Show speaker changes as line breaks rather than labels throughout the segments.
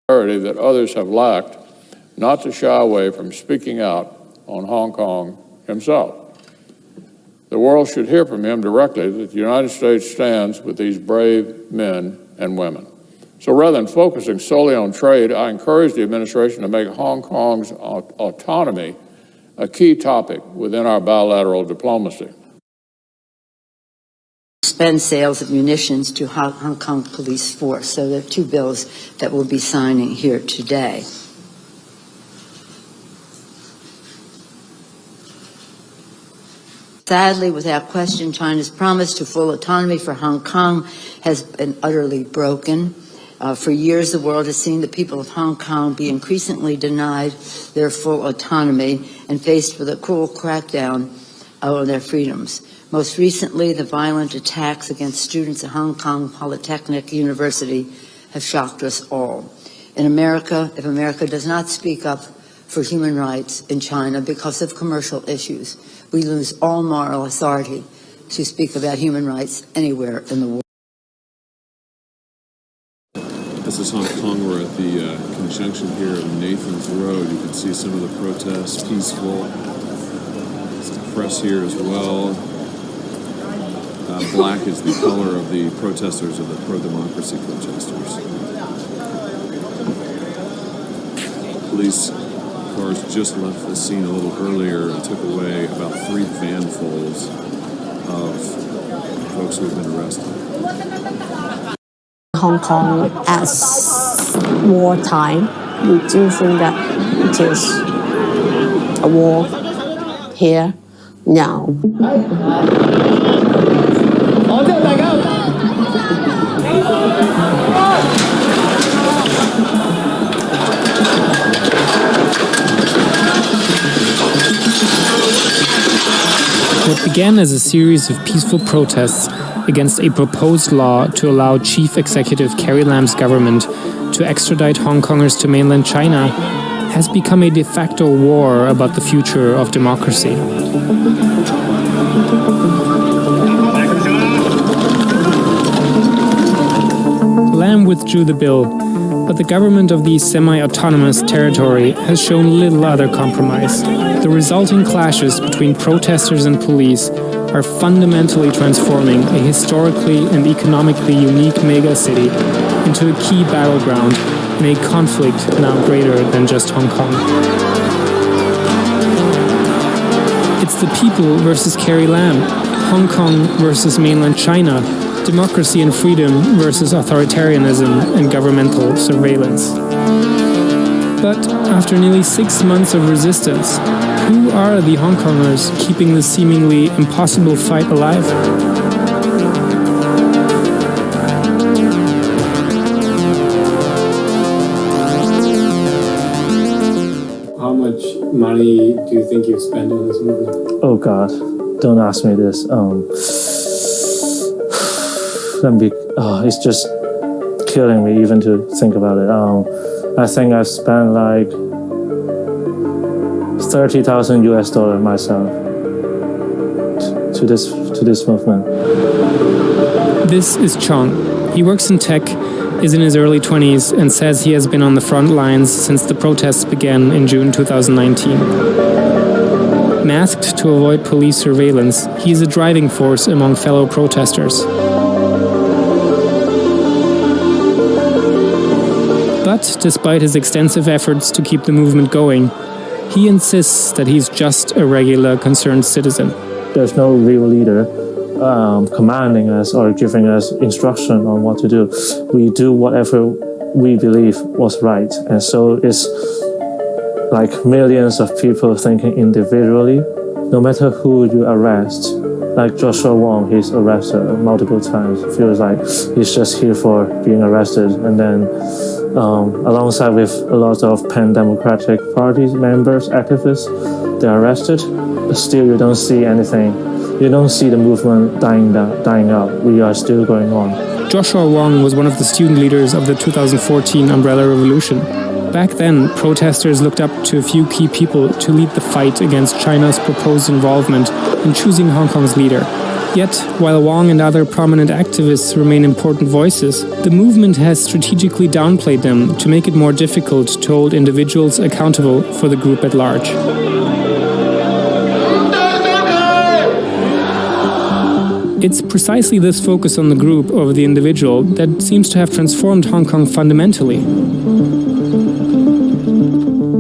that others have lacked, not to shy away from speaking out on Hong Kong himself. The world should hear from him directly that the United States stands with these brave men and women. So rather than focusing solely on trade, I encourage the administration to make Hong Kong's autonomy a key topic within our bilateral diplomacy.
Suspend sales of munitions to Hong Kong police force. So there are two bills that we'll be signing here today. Sadly, without question, China's promise to full autonomy for Hong Kong has been utterly broken. For years, the world has seen the people of Hong Kong be increasingly denied their full autonomy and faced with a cruel crackdown on their freedoms. Most recently, the violent attacks against students at Hong Kong Polytechnic University have shocked us all. In America, if America does not speak up for human rights in China because of commercial issues, we lose all moral authority to speak about human rights anywhere in the world.
This is Hong Kong. We're at the conjunction here of Nathan's Road. You can see some of the protests, peaceful. Some press here as well. Black is the color of the protesters, of the pro-democracy protesters. Police cars just left the scene a little earlier and took away about 3 vanfuls of folks who have been arrested.
Hong Kong as wartime, we do think that it is a war here now.
What began as a series of peaceful protests against a proposed law to allow Chief Executive Carrie Lam's government to extradite Hong Kongers to mainland China has become a de facto war about the future of democracy. Lam withdrew the bill, but the government of the semi-autonomous territory has shown little other compromise. The resulting clashes between protesters and police are fundamentally transforming a historically and economically unique megacity into a key battleground in a conflict now greater than just Hong Kong. It's the people versus Carrie Lam, Hong Kong versus mainland China, democracy and freedom versus authoritarianism and governmental surveillance. But after nearly 6 months of resistance, who are the Hong Kongers keeping the seemingly impossible fight alive?
How much money do you think you've spent on this movement?
Oh God, don't ask me this. It's just killing me even to think about it. I think I've spent like $30,000 US myself to this movement.
This is Chong. He works in tech, is in his early 20s, and says he has been on the front lines since the protests began in June 2019. Masked to avoid police surveillance, he is a driving force among fellow protesters. But despite his extensive efforts to keep the movement going, he insists that he's just a regular concerned citizen.
There's no real leader commanding us or giving us instruction on what to do. We do whatever we believe was right. And so it's like millions of people thinking individually. No matter who you arrest, like Joshua Wong, he's arrested multiple times. It feels like he's just here for being arrested. And then alongside with a lot of pan-democratic party members, activists, they're arrested. But still you don't see anything. You don't see the movement dying out. We are still going on.
Joshua Wong was one of the student leaders of the 2014 Umbrella Revolution. Back then, protesters looked up to a few key people to lead the fight against China's proposed involvement in choosing Hong Kong's leader. Yet, while Wong and other prominent activists remain important voices, the movement has strategically downplayed them to make it more difficult to hold individuals accountable for the group at large. It's precisely this focus on the group over the individual that seems to have transformed Hong Kong fundamentally.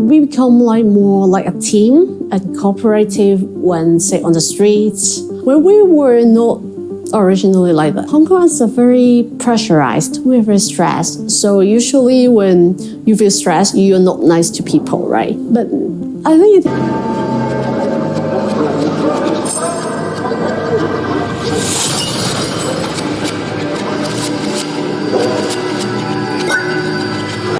We become more like a team, a cooperative when, say, on the streets. When we were not originally like that. Hong Kong is very pressurized. We're very stressed. So usually when you feel stressed, you're not nice to people, right? But I think